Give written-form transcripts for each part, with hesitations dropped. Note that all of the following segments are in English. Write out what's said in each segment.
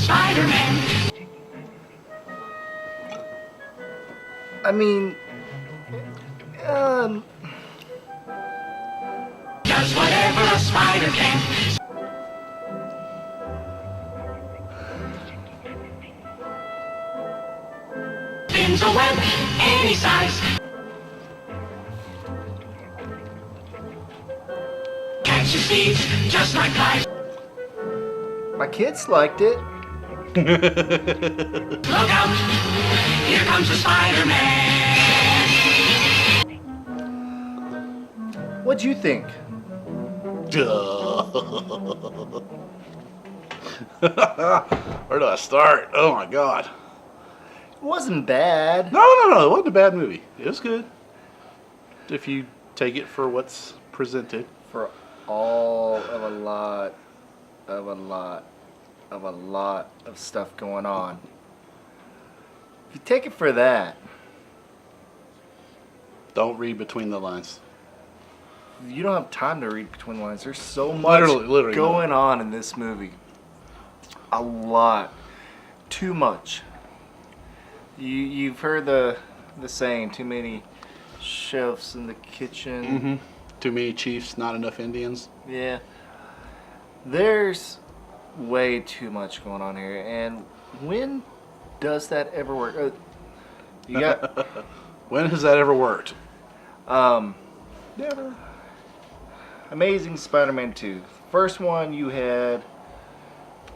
Spider-Man. I mean, Does whatever a spider can. Spins a web any size. Catches thieves just like flies. my kids liked it. Look out! Here comes the Spider-Man. What'd you think? Where do I start? Oh my god. It wasn't bad. No, it wasn't a bad movie. It was good. If you take it for what's presented. For all of a lot of stuff going on. If you take it for that, Don't read between the lines. you don't have time to read between the lines. There's so much Literally going on in this movie. A lot. Too much. You've heard the saying, too many chefs in the kitchen. Mm-hmm. Too many chiefs, not enough Indians. Yeah. There's way too much going on here. And when does that ever work? You got When has that ever worked? Never. Amazing Spider-Man 2. First one you had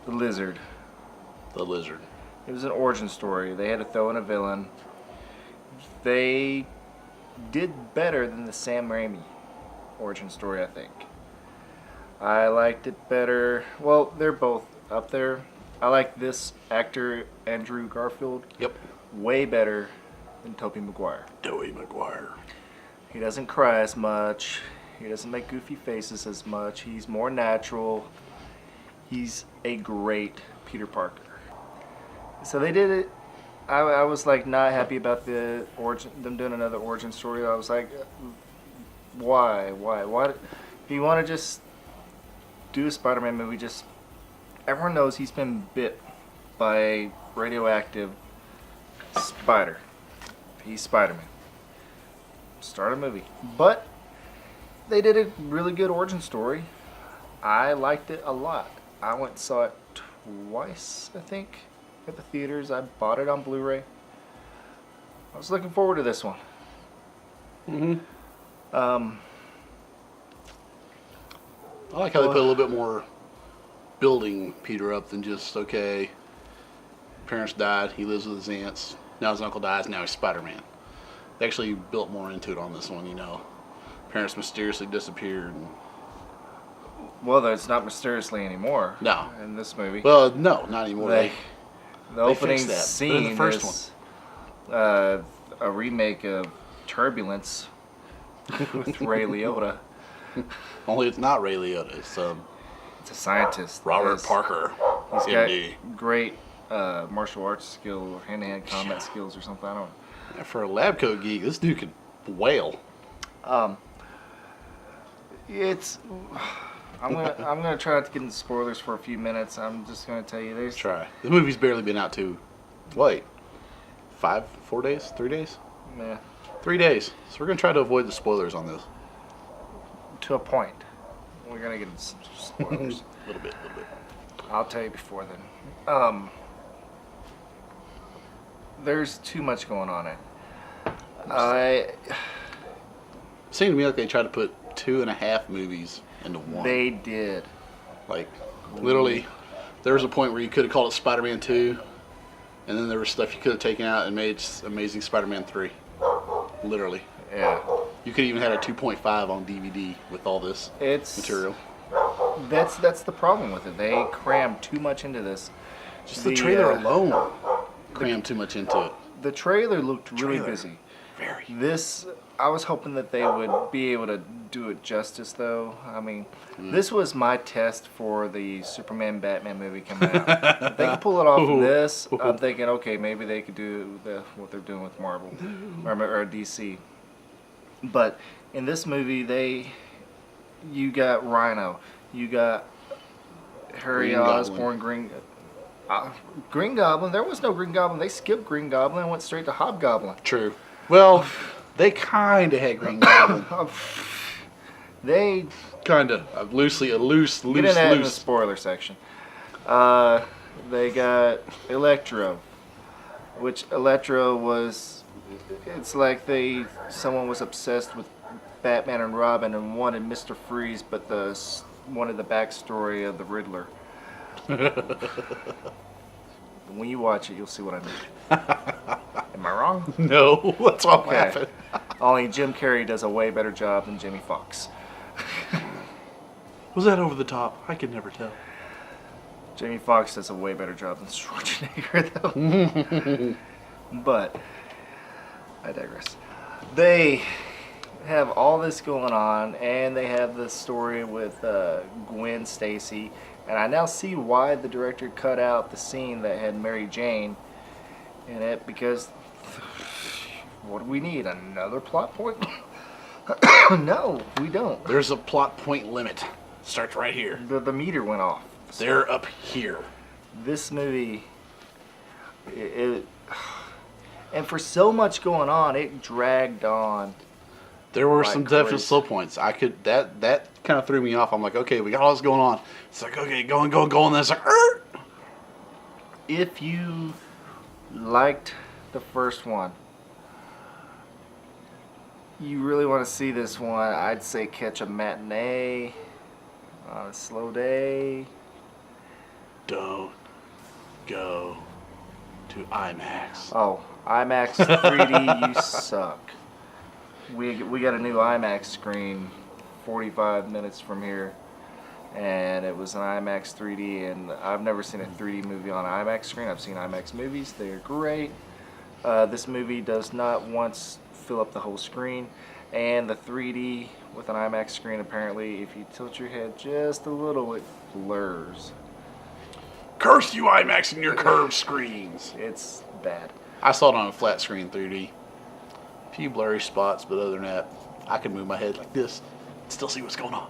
the Lizard. The Lizard. It was an origin story. They had to throw in a villain. They did better than the Sam Raimi origin story, I think. I liked it better. Well, they're both up there. I like this actor, Andrew Garfield, Yep. way better than Tobey Maguire. Tobey Maguire. He doesn't cry as much. He doesn't make goofy faces as much. He's more natural. He's a great Peter Parker. So they did it. I was like not happy about the origin, them doing another origin story. I was like, why? If you want to just do a Spider-Man movie, just everyone knows he's been bit by a radioactive spider. He's Spider-Man. Start a movie. But they did a really good origin story. I liked it a lot. I went and saw it twice, I think, at the theaters. I bought it on Blu-ray. I was looking forward to this one. Mm-hmm. I like how they put a little bit more building Peter up than just, okay, parents died, he lives with his aunts, now his uncle dies, now he's Spider-Man. They actually built more into it on this one, you know. Parents mysteriously disappeared. And Well, it's not mysteriously anymore. No. In this movie. well, no, not anymore. the opening fixed that. But in scene the first is a remake of Turbulence with Ray Liotta. Only it's not Ray Liotta. It's It's a scientist. Robert Parker. He's MD. got great martial arts skill or hand-to-hand combat skills or something. I don't. For a lab coat geek, this dude could wail. It's. I'm gonna try not to get into spoilers for a few minutes. I'm just gonna tell you there's. Try. The movie's barely been out to, wait, 4 days, 3 days? Yeah, 3 days. So we're gonna try to avoid the spoilers on this. to a point. We're gonna get into some spoilers. A little bit. I'll tell you before then. There's too much going on. It seemed to me like they tried to put 2.5 movies into one. They did. Like, literally, there was a point where you could have called it Spider-Man 2, and then there was stuff you could have taken out and made Amazing Spider-Man 3. Literally. Yeah. You could even had a 2.5 on DVD with all this material. That's the problem with it. They crammed too much into this. Just the trailer alone crammed too much into it. The trailer looked really busy. Very. This, I was hoping that they would be able to do it justice, though. I mean, this was my test for the Superman Batman movie coming out. If they could pull it off in this, I'm thinking, okay, maybe they could do what they're doing with Marvel or DC. But in this movie, you got Rhino, you got Harry Osborn, Green Goblin. There was no Green Goblin. They skipped Green Goblin and went straight to Hobgoblin. True. Well, they kind of had Green Goblin. They kind of loosely, a loose. Get in that in the spoiler section. They got Electro, which Electro was. It's like someone was obsessed with Batman and Robin and wanted Mr. Freeze, but wanted the backstory of the Riddler. When you watch it, you'll see what I mean. Am I wrong? No, that's what happened. Only Jim Carrey does a way better job than Jamie Foxx. Was that over the top? I could never tell. Jamie Foxx does a way better job than Schwarzenegger, though. But I digress. They have all this going on, and they have the story with Gwen Stacy, and I now see why the director cut out the scene that had Mary Jane in it, because what do we need? Another plot point? No, we don't. There's a plot point limit. Starts right here. The meter went off. They're up here. This movie, and for so much going on, it dragged on. There were some definite slow points. That kind of threw me off. I'm like, okay, we got all this going on. It's like, okay, going, and then it's like, If you liked the first one, you really want to see this one, I'd say catch a matinee on a slow day. Don't go to IMAX. Oh, IMAX 3D, you suck. We got a new IMAX screen 45 minutes from here, and it was an IMAX 3D, and I've never seen a 3D movie on an IMAX screen. I've seen IMAX movies. They're great. This movie does not once fill up the whole screen, and the 3D with an IMAX screen, apparently, if you tilt your head just a little, it blurs. Curse you, IMAX, and your curved screens. It's bad. I saw it on a flat screen 3D. A few blurry spots, but other than that, I could move my head like this and still see what's going on.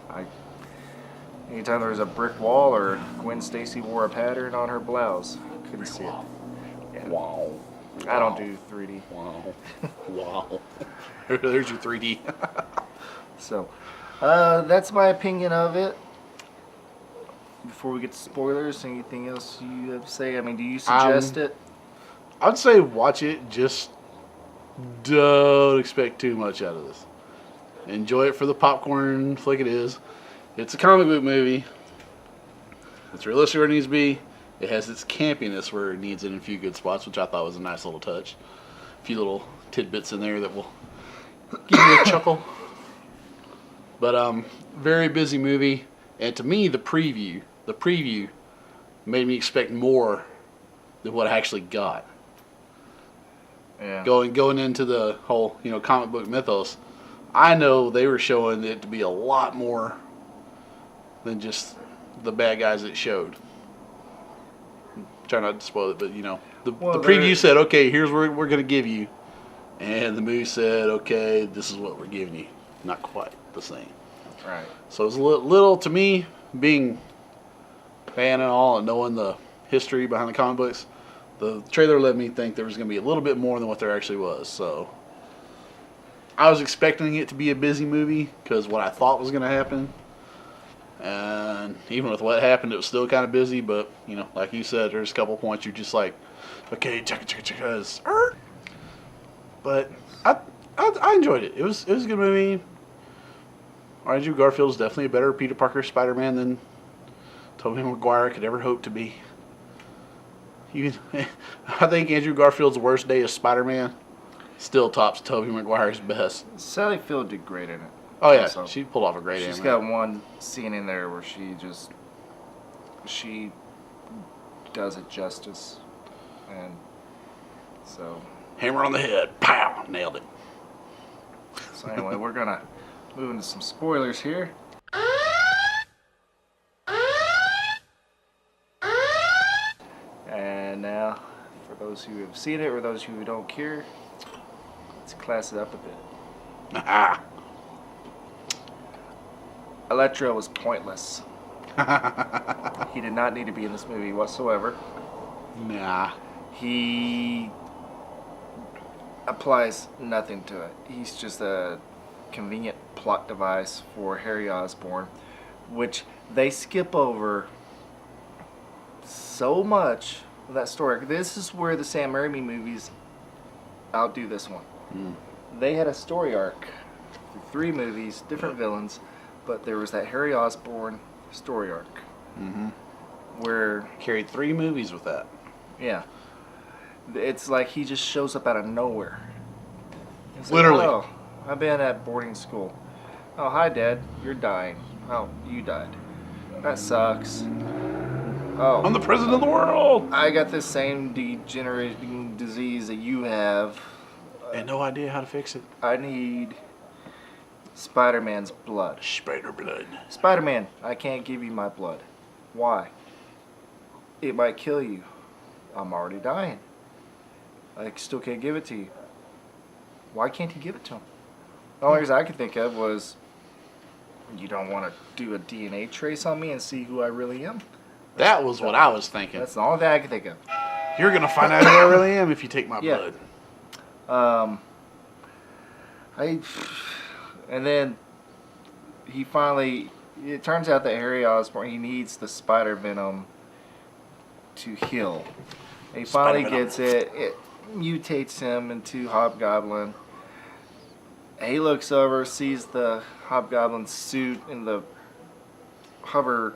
Anytime there was a brick wall or Gwen Stacy wore a pattern on her blouse, couldn't see it. Yeah. Wow. I don't do 3D. Wow. Wow. There's your 3D. So, that's my opinion of it. Before we get to spoilers, anything else you have to say? I mean, do you suggest it? I'd say watch it. Just don't expect too much out of this. Enjoy it for the popcorn flick it is. It's a comic book movie. It's realistic where it needs to be. It has its campiness where it needs it in a few good spots, which I thought was a nice little touch. A few little tidbits in there that will give you a chuckle. But very busy movie. And to me, the preview made me expect more than what I actually got. Yeah. Going into the whole, comic book mythos, I know they were showing it to be a lot more than just the bad guys it showed. Try not to spoil it, but the preview said, okay, here's what we're going to give you, and the movie said, okay, this is what we're giving you. Not quite the same. Right. So it was a little to me, being a fan and all, and knowing the history behind the comic books. The trailer led me think there was going to be a little bit more than what there actually was. So I was expecting it to be a busy movie because what I thought was going to happen. And even with what happened, it was still kind of busy. But, like you said, there's a couple points you're just like, okay, check. But I enjoyed it. It was a good movie. Andrew Garfield is definitely a better Peter Parker Spider-Man than Tobey Maguire could ever hope to be. I think Andrew Garfield's worst day as Spider-Man still tops Tobey Maguire's best. Sally Field did great in it. Oh yeah, also. She pulled off a great. She's got one scene in there where she does it justice, and so hammer on the head, pow, nailed it. So anyway, we're gonna move into some spoilers here. And now, for those who have seen it or those who don't care, let's class it up a bit. Electro was pointless. He did not need to be in this movie whatsoever. Nah. He applies nothing to it. He's just a convenient plot device for Harry Osborn, which they skip over so much of that story. This is where the Sam Raimi movies outdo this one. They had a story arc through 3 movies, different villains, but there was that Harry Osborn story arc. Where Carried 3 movies with that. yeah, it's like he just shows up out of nowhere. It's Literally. Like, oh, I've been at boarding school. Oh, hi, Dad. You're dying. Oh, you died. That sucks. Oh, I'm the president of the world. I got this same degenerating disease that you have. And no idea how to fix it. I need Spider-Man's blood. Spider blood. Spider-Man, I can't give you my blood. Why? It might kill you. I'm already dying. I still can't give it to you. Why can't he give it to him? The only reason I could think of was, you don't want to do a DNA trace on me and see who I really am? That was what I was thinking. That's the only thing I could think of. You're going to find out who I really am if you take my Yeah. blood. And then he finally, it turns out that Harry Osborn, he needs the spider venom to heal. He finally Spider-Venom. gets it. It mutates him into Hobgoblin. He looks over, sees the Hobgoblin suit in the hover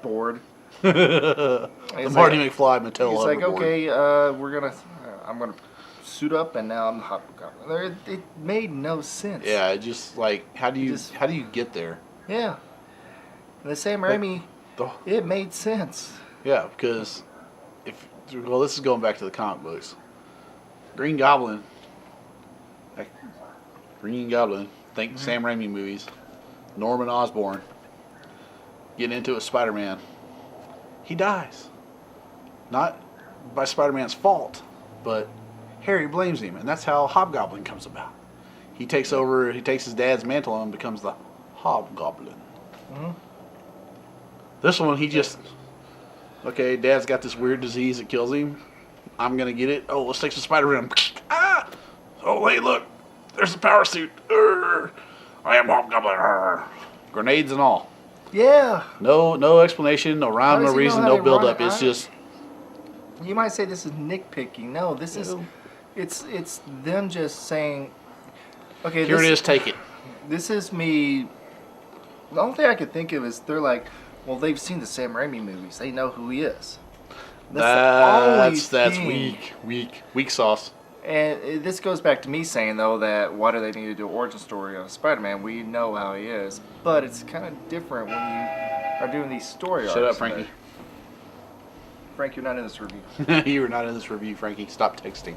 board. The Marty McFly Mattel He's like, hoverboard. okay, I'm gonna suit up, and now I'm the Hobgoblin. It made no sense. Yeah, it just like how do you get there? Yeah. And the Sam Raimi, it made sense. Yeah, because this is going back to the comic books. Green Goblin. Think Sam Raimi movies. Norman Osborn getting into a Spider-Man. He dies. Not by Spider-Man's fault, but Harry blames him, and that's how Hobgoblin comes about. He takes his dad's mantle and becomes the Hobgoblin. This one, he just, okay, Dad's got this weird disease that kills him. I'm going to get it. Oh, let's take some spider venom. Ah! Oh, hey, look. There's the power suit. Urgh. I am Hobgoblin. Urgh. Grenades and all. Yeah. No explanation, no rhyme, no reason, no build up. It's just. You might say this is nitpicking. No, this is. It's them just saying. Okay. Here it is. Take it. This is me. The only thing I could think of is they're like, well, they've seen the Sam Raimi movies. They know who he is. That's thing. weak sauce. And this goes back to me saying, though, that why do they need to do an origin story of Spider-Man? We know how he is. But it's kind of different when you are doing these story arcs. Shut up, Frankie. Frank, you're not in this review. You were not in this review, Frankie. Stop texting.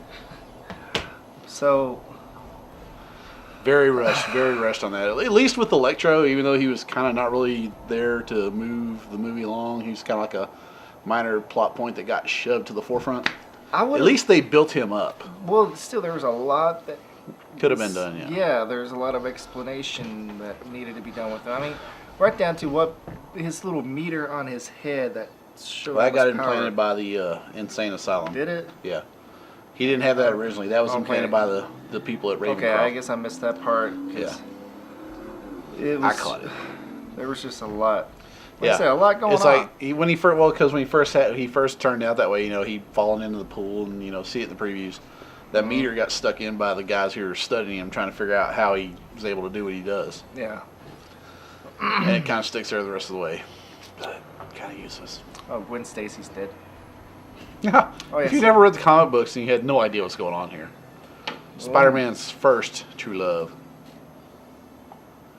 So... Very rushed on that. At least with Electro, even though he was kind of not really there to move the movie along, he was kind of like a minor plot point that got shoved to the forefront. At least they built him up. Well, still, there was a lot that could have been done. Yeah. Yeah, there's a lot of explanation that needed to be done with it. I mean, right down to what his little meter on his head that showed. Well, that got his power. implanted by the insane asylum. Did it? Yeah. He didn't have that originally. That was implanted by the people at Ravencroft. Okay, I guess I missed that part. Yeah. I caught it. There was just a lot. Yeah, a lot going on. It's like when he first turned out that way, he'd fallen into the pool and see it in the previews. That meter got stuck in by the guys who were studying him, trying to figure out how he was able to do what he does. Yeah. And it kind of sticks there the rest of the way. But kind of useless. Oh, Gwen Stacy's dead. Yeah. If you never read the comic books and you had no idea what's going on here, Spider-Man's first true love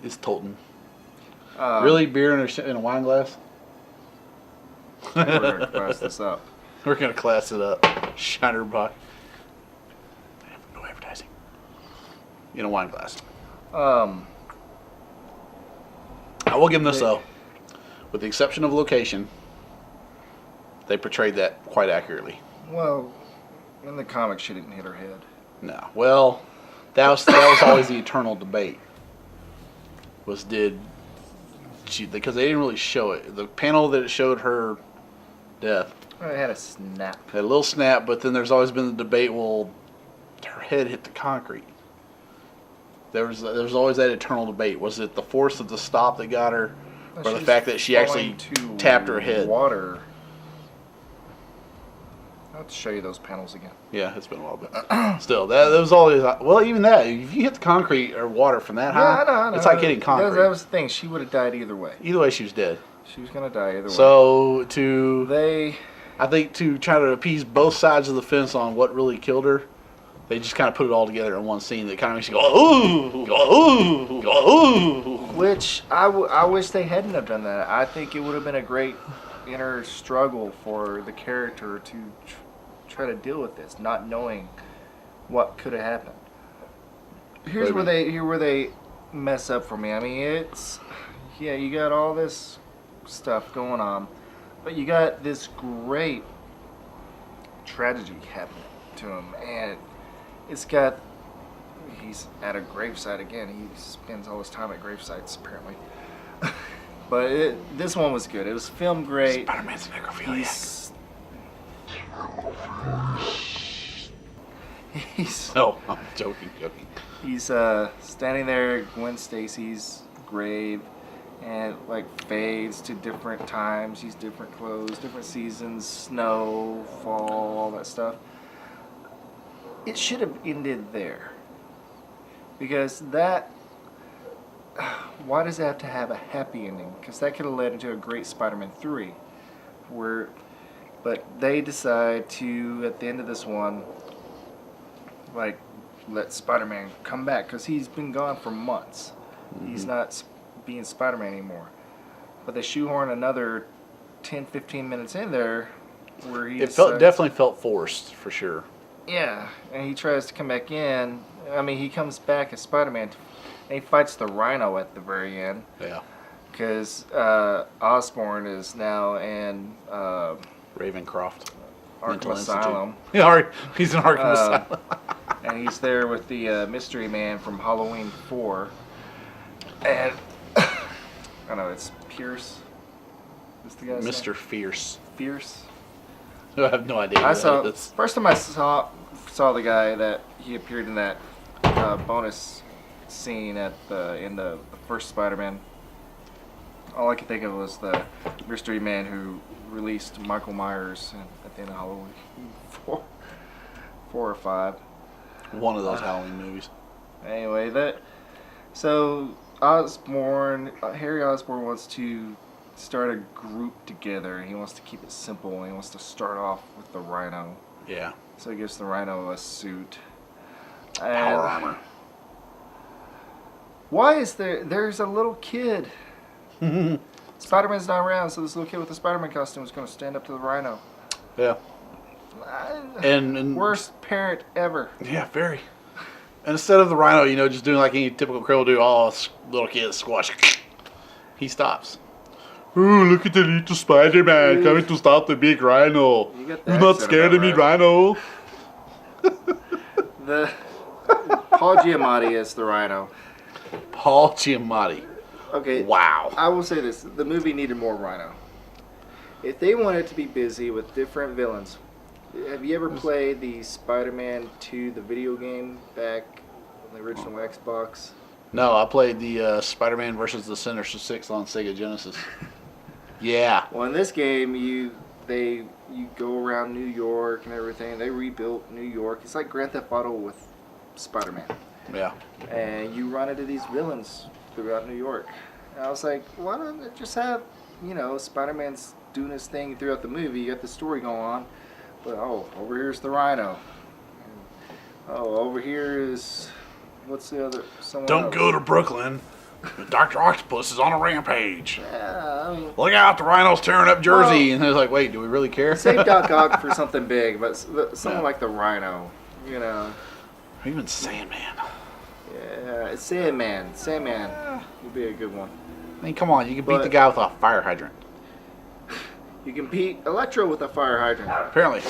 is Tolton. Really? Beer in a wine glass? We're going to class this up. We're going to class it up. Shiner box. No advertising. In a wine glass. I will give them this though, with the exception of location, they portrayed that quite accurately. Well, in the comics, she didn't hit her head. No, well, that was always the eternal debate. Because they didn't really show it. The panel that it showed her death, It had a snap. had a little snap, but then there's always been the debate. Well, her head hit the concrete. There was always that eternal debate. Was it the force of the stop that got her, or the fact that she actually tapped her head? Water. I'll have to show you those panels again. Yeah, it's been a while, but still, that was always. Well, even that, if you hit the concrete or water from that high, I know. it's like hitting concrete. That was the thing. She would have died either way. Either way, she was dead. She was gonna die either way. So I think to try to appease both sides of the fence on what really killed her, they just kind of put it all together in one scene that kind of makes you go, ooh. Which I wish they hadn't have done that. I think it would have been a great inner struggle for the character to try to deal with this, not knowing what could have happened. Here's where they mess up for me. I mean, you got all this stuff going on, but you got this great tragedy happening to him, and he's at a gravesite again. He spends all his time at gravesites apparently. But this one was good. It was filmed great. Spider-Man's a necrophiliac. No, I'm joking. He's standing there at Gwen Stacy's grave, and like fades to different times. He's different clothes, different seasons, snow, fall, all that stuff. It should have ended there, because why does it have to have a happy ending? Because that could have led into a great Spider-Man 3, but they decide to, at the end of this one, like, let Spider-Man come back, because he's been gone for months. Mm-hmm. He's not being Spider-Man anymore. But they shoehorn another 10-15 minutes in there where he definitely felt forced, for sure. Yeah, and he tries to come back in. I mean, he comes back as Spider-Man, and he fights the Rhino at the very end. Yeah. Because Osborn is now in Ravencroft. Arkham Asylum. Yeah, he's in Arkham Asylum. And he's there with the mystery man from Halloween 4. And, I don't know, it's Pierce. What's the guy's Mr. name? Fierce. Fierce? I have no idea. First time I saw the guy, that he appeared in that bonus scene in the first Spider-Man. All I could think of was the mystery man who released Michael Myers at the end of Halloween 4 or 5. One of those Halloween movies. Anyway, so Harry Osborn wants to start a group together. He wants to keep it simple, and he wants to start off with the Rhino. Yeah. So he gives the Rhino a suit. Power armor. Why is there's a little kid. Spider-Man's not around, so this little kid with the Spider-Man costume is going to stand up to the Rhino. Yeah. And worst parent ever. Yeah, very. And instead of the Rhino, just doing like any typical criminal do, little kid squash. He stops. Ooh, look at the little Spider-Man coming to stop the big Rhino. You're not scared of me, Rhino. Paul Giamatti is the Rhino. Paul Giamatti. Okay. Wow. I will say this: the movie needed more Rhino. If they wanted to be busy with different villains, have you ever played the Spider-Man 2, the video game, back on the original Xbox? No, I played the Spider-Man versus the Sinister Six on Sega Genesis. Yeah. Well, in this game, you go around New York and everything. They rebuilt New York. It's like Grand Theft Auto with Spider-Man. Yeah. And you run into these villains throughout New York. And I was like, why don't they just have, Spider-Man's doing his thing throughout the movie. You got the story going on. But, over here's the Rhino. And, over here is, what's the other? Don't go to Brooklyn. Dr. Octopus is on a rampage. Yeah, look out, the Rhino's tearing up Jersey. And I was like, wait, do we really care? Save Doc Ock for something big, but something like the Rhino, Or even Sandman. Yeah, Sandman. Sandman would be a good one. I mean, come on, you can beat the guy with a fire hydrant. You can beat Electro with a fire hydrant. Apparently.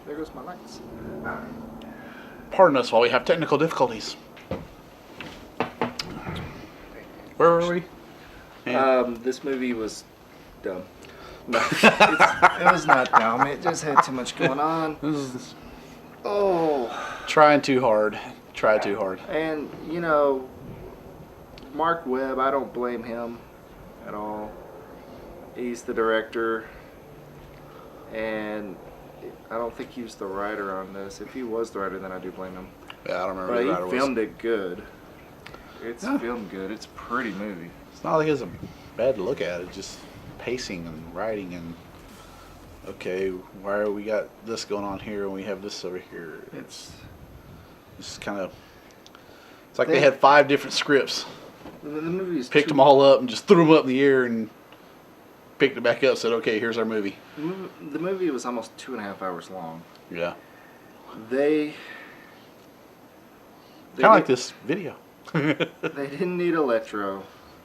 There goes my lights. Pardon us while we have technical difficulties. Where were we? This movie was dumb. No, it was not dumb. It just had too much going on. Oh. Trying too hard. Try too hard. And, you know, Mark Webb, I don't blame him at all. He's the director. And I don't think he was the writer on this. If he was the writer, then I do blame him. Yeah, I don't remember but who the writer he was. filmed it good. It's filmed good. It's a pretty movie. It's not like it's bad to look at. It's just pacing and writing and okay, why are we got this going on here and we have this over here? It's kind of it's like they had 5 different scripts. The movie is picked them all up and just threw them up in the air and picked it back up. Said, "Okay, here's our movie." The movie was almost 2.5 hours long. Yeah. They kind of like this video. They didn't need Electro.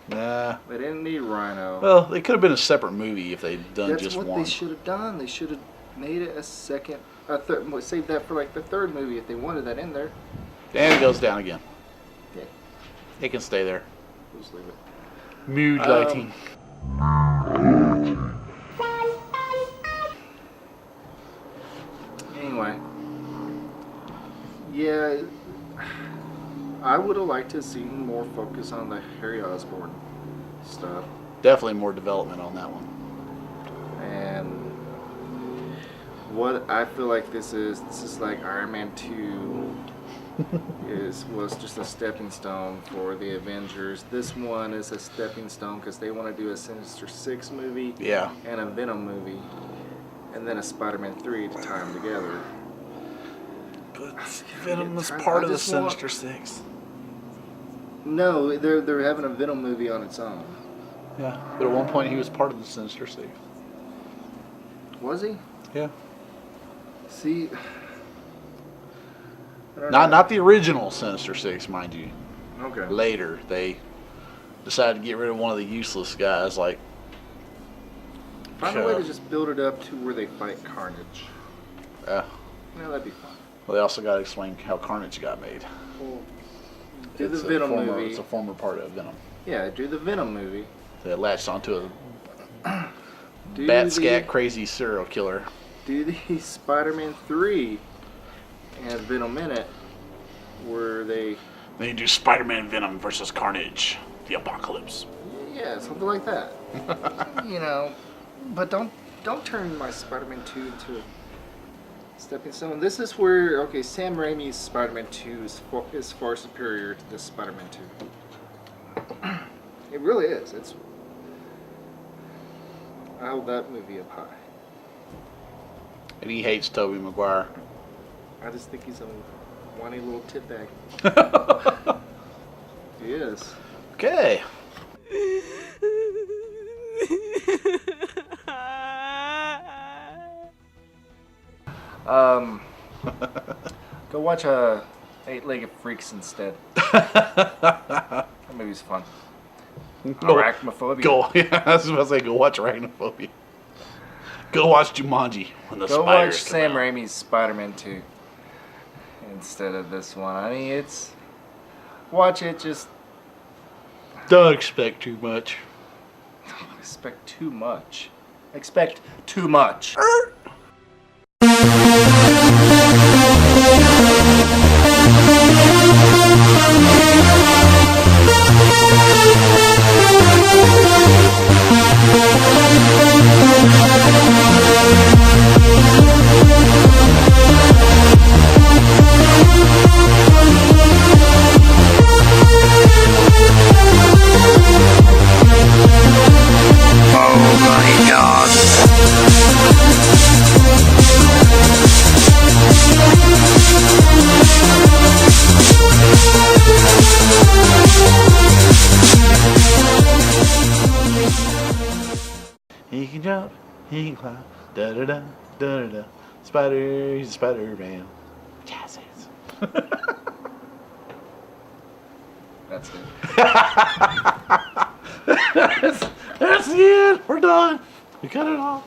Nah. They didn't need Rhino. Well, it could have been a separate movie if they'd done just one. That's what they should have done. They should have made it a second, a third. Save that for like the third movie if they wanted that in there. And it goes down again. Yeah. It can stay there. Just leave it. Mood lighting. Anyway. Yeah. I would have liked to have seen more focus on the Harry Osborn stuff. Definitely more development on that one. And what I feel like this is like Iron Man 2 was just a stepping stone for the Avengers. This one is a stepping stone because they want to do a Sinister Six movie and a Venom movie and then a Spider-Man 3 to tie them together. But Venom was part of the Sinister Six. No, they're having a Venom movie on its own. Yeah, but at one point he was part of the Sinister Six. Was he? Yeah. See, not the original Sinister Six, mind you. Okay. Later, they decided to get rid of one of the useless guys. Like, find a way to just build it up to where they fight Carnage. Yeah. Yeah, that'd be fun. Well, they also got to explain how Carnage got made. Well, do the Venom movie. It's a former part of Venom. Yeah, do the Venom movie. That latched onto a bat-scat crazy serial killer. Do the Spider-Man 3 and Venom in it, where they... Then you do Spider-Man Venom versus Carnage, the apocalypse. Yeah, something like that. You know, but don't turn my Spider-Man 2 into a stepping stone. This is where, okay, Sam Raimi's Spider-Man 2 is far superior to this Spider-Man 2. It really is. I hold that movie up high. And he hates Tobey Maguire. I just think he's a whiny little tit bag. He is. Okay. Go watch Eight-Legged Freaks instead. That movie's fun. Arachnophobia. Yeah, I was about to say, go watch Arachnophobia. Go watch Jumanji when the Go spiders watch Sam come out. Raimi's Spider-Man 2 instead of this one. I mean, watch it, just Don't expect too much. don't expect too much. Expect too much. He can jump, he can climb, da da da da da da. Spider, he's a Spider-Man. Jazz hands. That's it. That's the end. We're done. We cut it off.